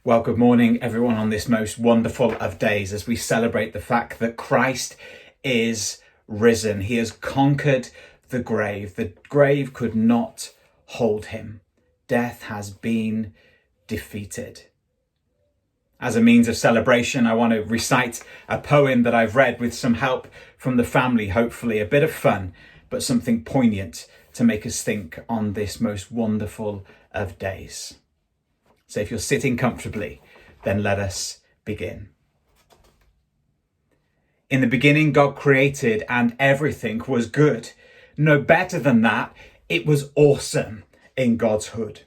Well, good morning, everyone, on this most wonderful of days as we celebrate the fact that Christ is risen. He has conquered the grave. The grave could not hold him. Death has been defeated. As a means of celebration, I want to recite a poem that I've read with some help from the family, hopefully a bit of fun, but something poignant to make us think on this most wonderful of days. So if you're sitting comfortably, then let us begin. In the beginning, God created and everything was good. No better than that, it was awesome in God's hood.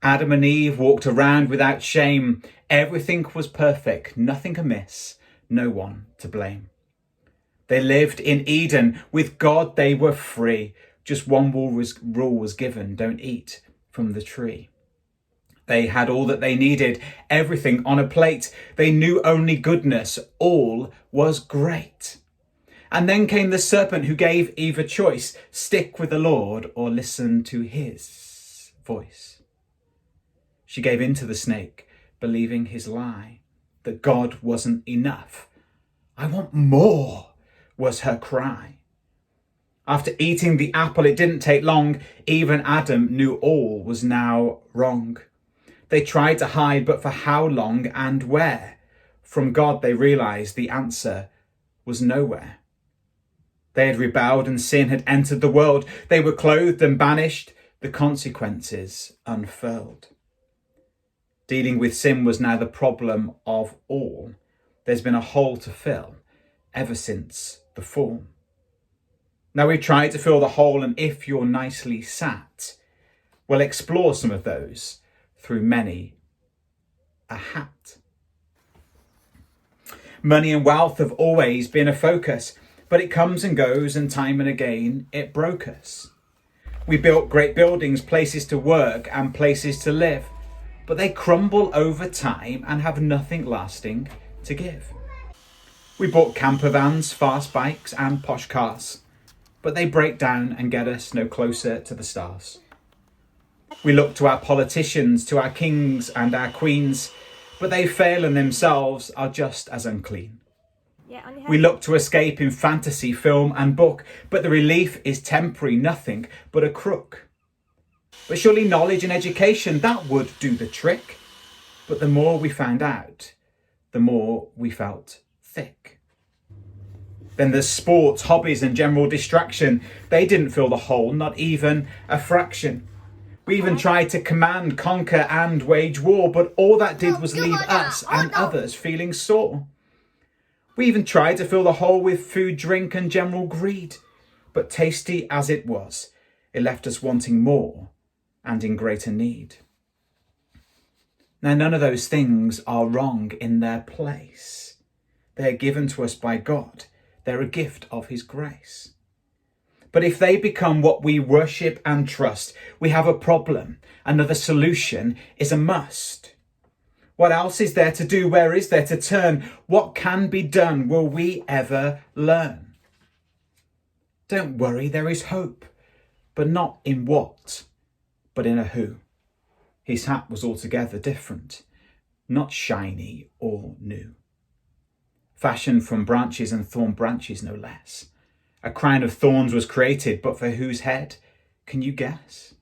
Adam and Eve walked around without shame. Everything was perfect, nothing amiss, no one to blame. They lived in Eden. With God, they were free. Just one rule was given: don't eat from the tree. They had all that they needed, everything on a plate. They knew only goodness. All was great. And then came the serpent who gave Eve a choice: stick with the Lord or listen to his voice. She gave in to the snake, believing his lie, that God wasn't enough. I want more, was her cry. After eating the apple, it didn't take long. Eve and Adam knew all was now wrong. They tried to hide, but for how long and where? From God they realised the answer was nowhere. They had rebelled and sin had entered the world. They were clothed and banished, the consequences unfurled. Dealing with sin was now the problem of all. There's been a hole to fill ever since the fall. Now we've tried to fill the hole, and if you're nicely sat, we'll explore some of those through many a hat. Money and wealth have always been a focus, but it comes and goes, and time and again it broke us. We built great buildings, places to work and places to live, but they crumble over time and have nothing lasting to give. We bought camper vans, fast bikes and posh cars, but they break down and get us no closer to the stars. We look to our politicians, to our kings and our queens, but they fail and themselves are just as unclean. We look to escape in fantasy, film and book, but the relief is temporary, nothing but a crook. But surely knowledge and education, that would do the trick. But the more we found out, the more we felt thick. Then there's sports, hobbies and general distraction. They didn't fill the hole, not even a fraction. We even tried to command, conquer and wage war, but all that did was leave us and others feeling sore. We even tried to fill the hole with food, drink and general greed, but tasty as it was, it left us wanting more and in greater need. Now, none of those things are wrong in their place. They are given to us by God. They're a gift of his grace. But if they become what we worship and trust, we have a problem. Another solution is a must. What else is there to do? Where is there to turn? What can be done? Will we ever learn? Don't worry, there is hope, but not in what, but in a who. His hat was altogether different, not shiny or new. Fashioned from branches and thorn branches, no less. A crown of thorns was created, but for whose head? Can you guess?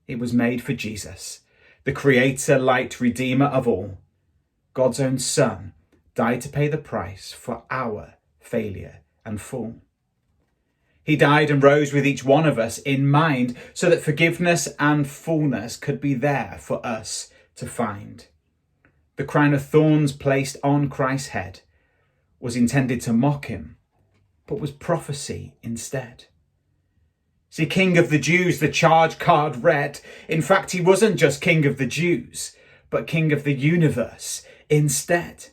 It was made for Jesus, the creator, light, redeemer of all. God's own son died to pay the price for our failure and fall. He died and rose with each one of us in mind, so that forgiveness and fullness could be there for us to find. The crown of thorns placed on Christ's head was intended to mock him, but was prophecy instead. See, King of the Jews, the charge card read. In fact, he wasn't just King of the Jews, but King of the universe instead.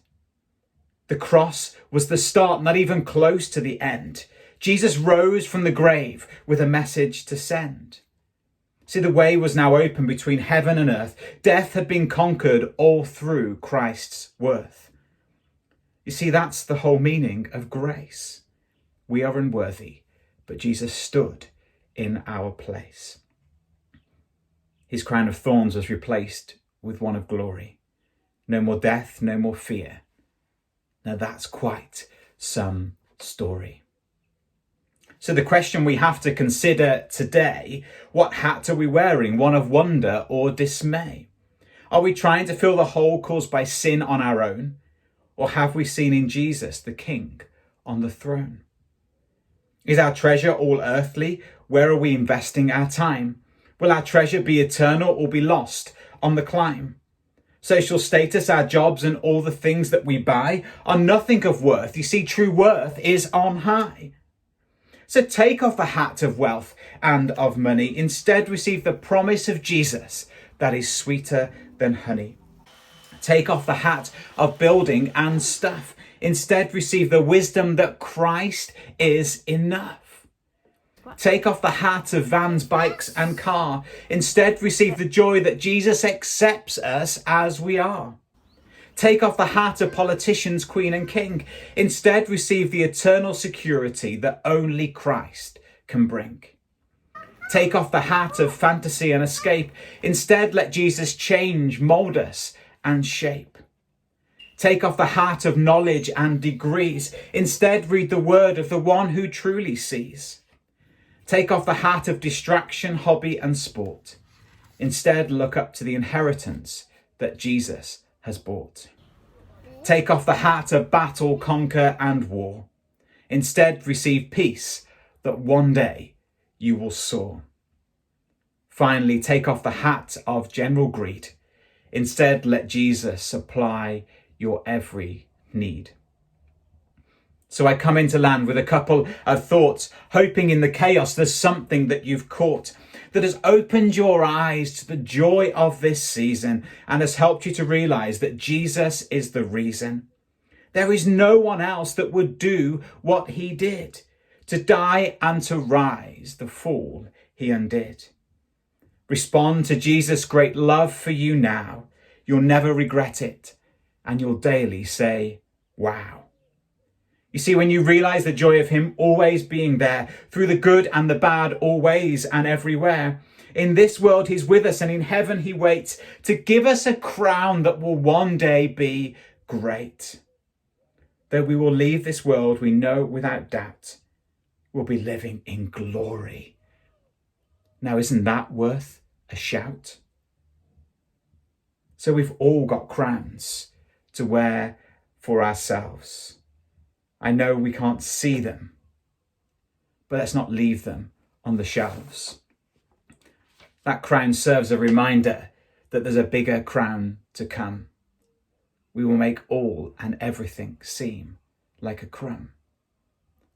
The cross was the start, not even close to the end. Jesus rose from the grave with a message to send. See, the way was now open between heaven and earth. Death had been conquered all through Christ's worth. You see, that's the whole meaning of grace. We are unworthy, but Jesus stood in our place. His crown of thorns was replaced with one of glory. No more death, no more fear. Now that's quite some story. So the question we have to consider today, what hat are we wearing? One of wonder or dismay? Are we trying to fill the hole caused by sin on our own? Or have we seen in Jesus the King on the throne? Is our treasure all earthly? Where are we investing our time? Will our treasure be eternal or be lost on the climb? Social status, our jobs and all the things that we buy are nothing of worth. You see, true worth is on high. So take off the hat of wealth and of money. Instead, receive the promise of Jesus that is sweeter than honey. Take off the hat of building and stuff. Instead, receive the wisdom that Christ is enough. Take off the hat of vans, bikes and car. Instead, receive the joy that Jesus accepts us as we are. Take off the hat of politicians, queen and king. Instead, receive the eternal security that only Christ can bring. Take off the hat of fantasy and escape. Instead, let Jesus change, mold us and shape. Take off the hat of knowledge and degrees. Instead, read the word of the one who truly sees. Take off the hat of distraction, hobby and sport. Instead, look up to the inheritance that Jesus has bought. Take off the hat of battle, conquer and war. Instead, receive peace that one day you will soar. Finally, take off the hat of general greed. Instead, let Jesus supply your every need. So I come into land with a couple of thoughts, hoping in the chaos there's something that you've caught that has opened your eyes to the joy of this season and has helped you to realize that Jesus is the reason. There is no one else that would do what he did, to die and to rise, the fall he undid. Respond to Jesus' great love for you now. You'll never regret it, and you'll daily say, wow. You see, when you realize the joy of him always being there, through the good and the bad, always and everywhere, in this world he's with us, and in heaven he waits to give us a crown that will one day be great. Though we will leave this world, we know without doubt we'll be living in glory. Now, isn't that worth a shout? So we've all got crowns to wear for ourselves. I know we can't see them, but let's not leave them on the shelves. That crown serves a reminder that there's a bigger crown to come. We will make all and everything seem like a crumb.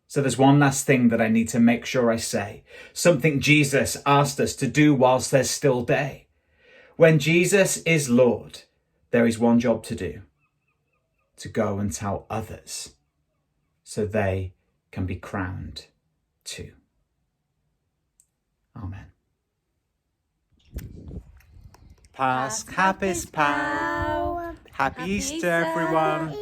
So there's one last thing that I need to make sure I say, something Jesus asked us to do whilst there's still day. When Jesus is Lord, there is one job to do, to go and tell others so they can be crowned too. Amen. Pasc Hapus Pau. Happy Easter, everyone.